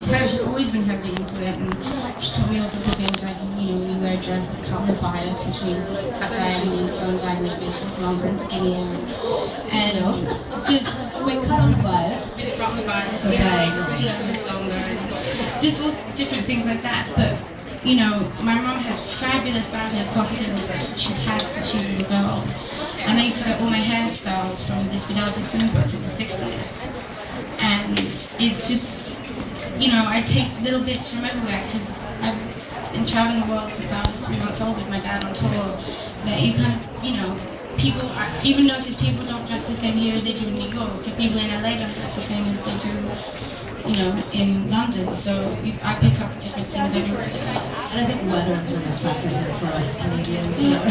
her, she's always been heavily into it, and she taught me all sorts of things like, you know, when you wear a dress, it's cut with bias, which means that it's cut diagonally, sewn diagonally, makes you longer and skinnier, and just... Wait, cut on the bias? It's cut on the bias, so longer, and just all different things like that, but, you know, my mom has fabulous coffee deliveries that she's had since she was a little girl, and I used to get all my hairstyles from this Fidelity Swim book from the 60s, and it's just, you know, I take little bits from everywhere, because I've been traveling the world since I was 3 months old with my dad on tour, that you kind of, you know, people, I even notice people don't dress the same here as they do in New York, and people in LA don't dress the same as they do, you know, in London, so I pick up different things everywhere. And I think weather kind of factors in for us Canadians. You know?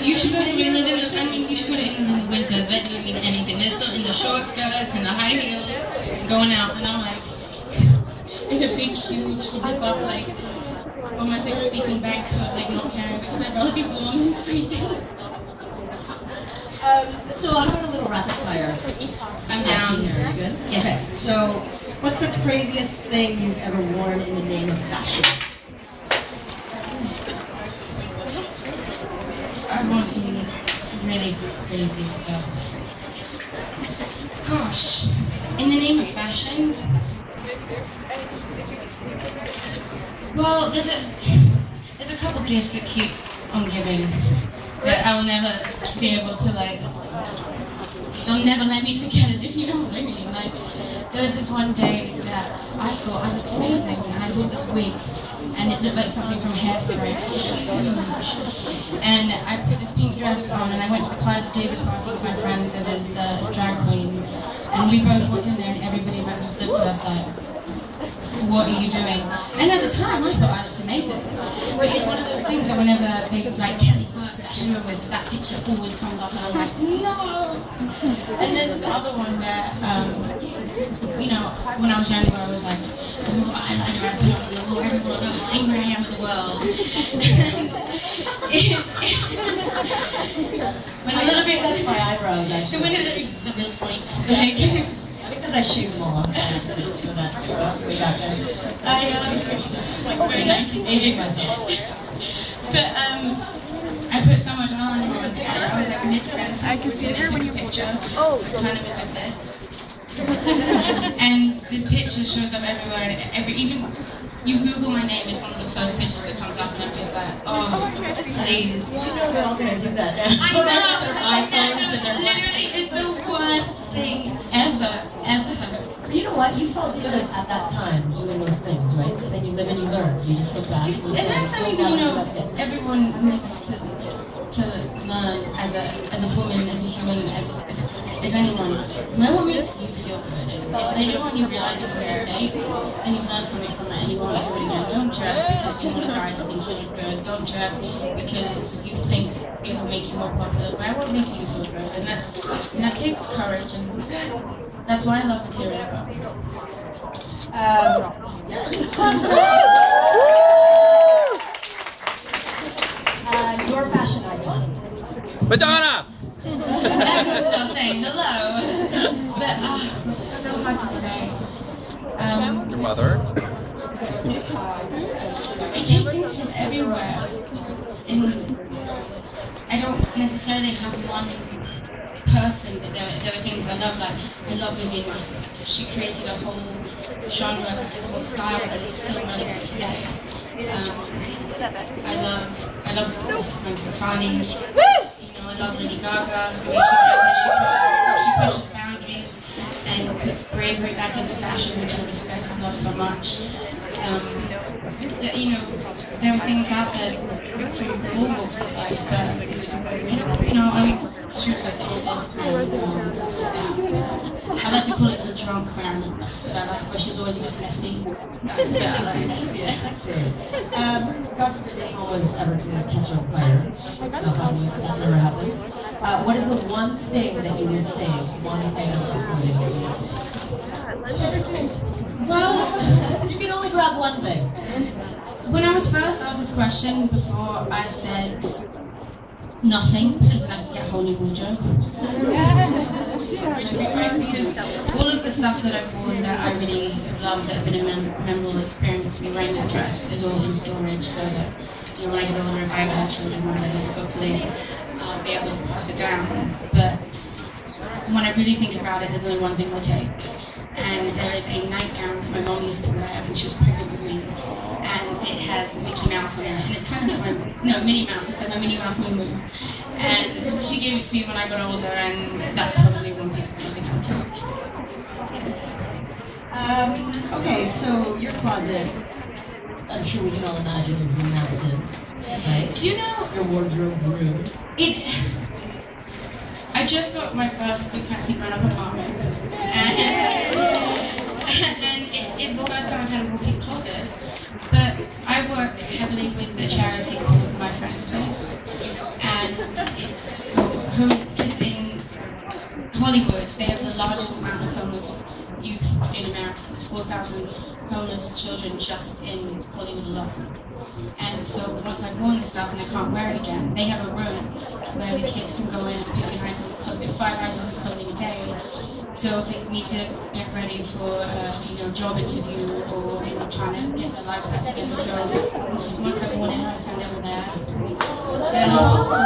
You should go to England in the, I mean, you should go to England in winter, that doesn't mean anything. They're still in the short skirts and the high heels, going out, and I'm like, in a big, huge zip-up, like, almost like sleeping bag coat, like not caring, because I'd rather be warm and freezing. So how about a little rapid fire? I'm down. Here. Are you good? Yes. Okay, so what's the craziest thing you've ever worn in the name of fashion? I've worn some really crazy stuff. Gosh, in the name of fashion? Well, there's a couple gifts that keep on giving that I will never be able to, like, they'll never let me forget it, if you know what I mean. Like, there was this one day that I thought I looked amazing, and I bought this wig, and it looked like something from Hairspray, huge. And I put this pink dress on, and I went to the Clive Davis party with my friend that is a drag queen, and we both walked in there, and everybody just looked at us like, what are you doing? And at the time, I thought I looked amazing. But it's one of those things that whenever they, like, Kelly Osbourne fashion with that picture always comes up, and I'm like, no! And there's this other one where, you know, when I was younger, I was like, the more eyeliner I put on, the more everyone will know how angry I am with the world. When a little bit, that's my eyebrows, actually. When it's a real point, like, because I shaved them all off for that way back then. Very 90s. Aging myself. But I put so much on, and I was like mid-sentence. I can see it when you picture. So it kind of was like this. And this picture shows up everywhere, and even you Google my name, it's one of the first pictures that comes up, and I'm just like, oh, please. Well, you know they're all going to do that now. I know. Their iPhones and their... Literally, it's the worst thing ever. You know what? You felt good at that time doing those things, right? So then you live and you learn. You just look back and you say, and that's something that, you know, everyone needs to learn as a woman, as a human, as anyone. Learn what makes you feel good. If later on you realize it was a mistake, then you've learned something from it and you want to do it again. Don't dress because you want to try to think you look good. Don't dress because you think it will make you more popular. Wear what makes you feel good, and that takes courage, and that's why I love material. Your fashion icon. Madonna! That goes without saying hello. But it's so hard to say. Your mother? I take things from everywhere. And I don't necessarily have one person, but there are things I love. Like, I love Vivienne Westwood. She created a whole genre and a whole style that is still relevant today. I love Gwen Stefani. You know, I love Lady Gaga. The way she dresses, she pushes boundaries and puts bravery back into fashion, which I respect and love so much. You know, there are things out there from all walks of life, but you know, I mean, suits like the oldest and stuff like that. I like to call it the drunk Marilyn, that I like, where she's always a bit messy. That's a bit I like. Yeah. Sexy. God forbid anyone was ever to catch on fire. That never happens. What is the one thing that you would say? One item of clothing that you would say? Well, you can only grab one thing. When I was first asked this question, before I said nothing, because then I could get a whole new wardrobe. which would be great, because all of the stuff that I've worn that I really love, that have been a memorable experience for me wearing that dress, is all in storage, so that, you know, when I get older, if I ever have children one day, hopefully I'll be able to pass it down. But when I really think about it, there's only one thing I'll take. And there is a nightgown my mom used to wear when she was pregnant with me. And it has Mickey Mouse on it. And it's kind of like Minnie Mouse. It's like my Minnie Mouse Moo Moo. And she gave it to me when I got older, and that's probably one piece of clothing I'll take. Okay, so your closet, I'm sure we can all imagine, is massive. Right? Do you know? Your wardrobe room. I just got my first big fancy grown-up apartment, and it's the first time I've had a walk-in closet. But I work heavily with a charity called My Friend's Place, and it's for because in Hollywood they have the largest amount of homeless youth in America. It's 4,000 homeless children just in Hollywood alone. And so once I've worn this stuff and I can't wear it again, they have a room where the kids can go in and pick 5 items of clothing a day. So if they need to get ready for a job interview, or trying to get their lives back together. So once I've worn it, I send it over there. Well, that's so awesome.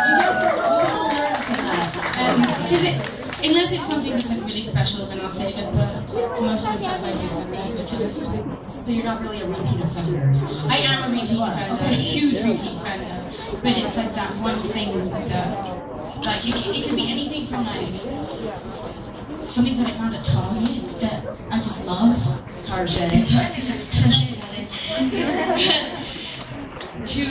You guys are all learning from that. Because unless it's something that's like really special, then I'll save it. But most of the stuff I do send there because. So you're not really a repeat offender. I am a repeat offender, a huge repeat offender. But it's like that one thing that, like, it can be anything from like something that I found at Target that I just love. Target. To,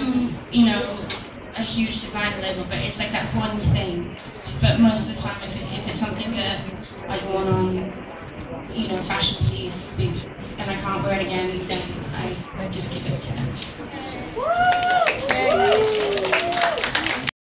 a huge design label, but it's like that one thing. But most of the time, if it's something that I've worn on, Fashion Police, and I can't wear it again, then I just give it to them.